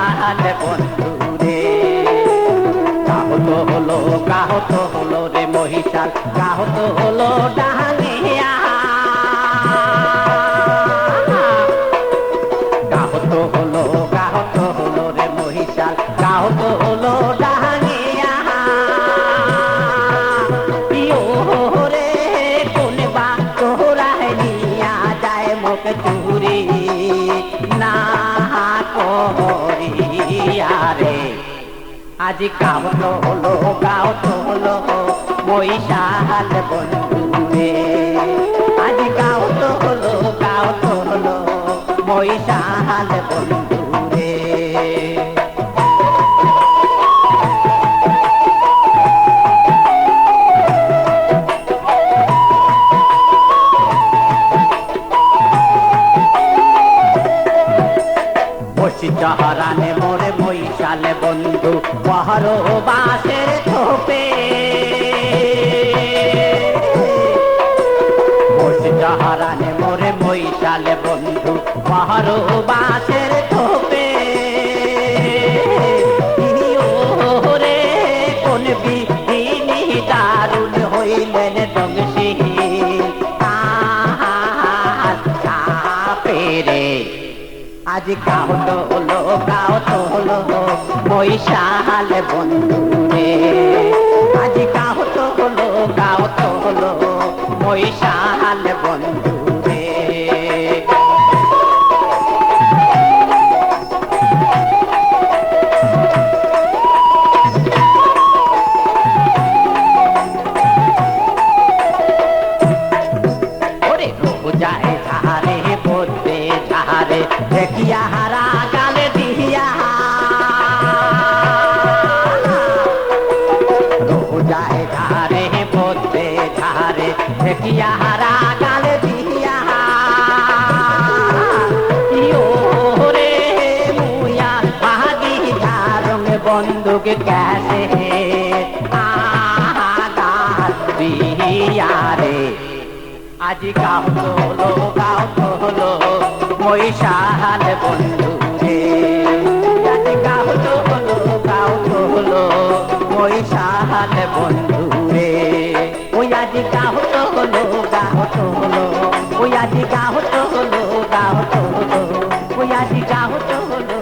মহিষাল বন্ধু রে। কাহত হলো রে মহিষাল, কাহত হলো ডাহানিয়া। কাহত হলো রে মহিষাল, কাহত হলো ডাহানিয়া। রে কোন বা তোরাই নিয়া যায় মুখ চুরি না করিয়া রে। আজি কাহত হলো মহিষাল বন্ধু রে। আজি কাহত হলো মহিষাল বন্ধু রে। চহরানে মোরে মহিষাল বন্ধু পহর বাসের থোপে। চহরানে মোরে মহিষাল বন্ধু পহর বাসের থোপে। রে কোন বিধিনি দারুণ হইলেন দংশী রে। আজ কাহত হলো মহিষাল বন্ধু রে। আজ কাহত হলো মহিষাল বন্ধু রে। ওরে যায় ঝাড়ে পড়তে ঝাড়ে দেখিয়া হারা গালে দিয়া। যায় ঝাড়ে পড়তে ঝাড়ে দেখিয়া হারা গালে দিয়া। রে মুয়া বাহাদি ধারং বন্দুক ক্যাসে দিয়া রে। আজি কাহত হলো মহিষাল বন্ধু রে। আজি কাহত হলো মহিষাল বন্ধু রে। ওই আজি কাহত হলো ওই আজি কাহত হলো ওই আজি কাহত হলো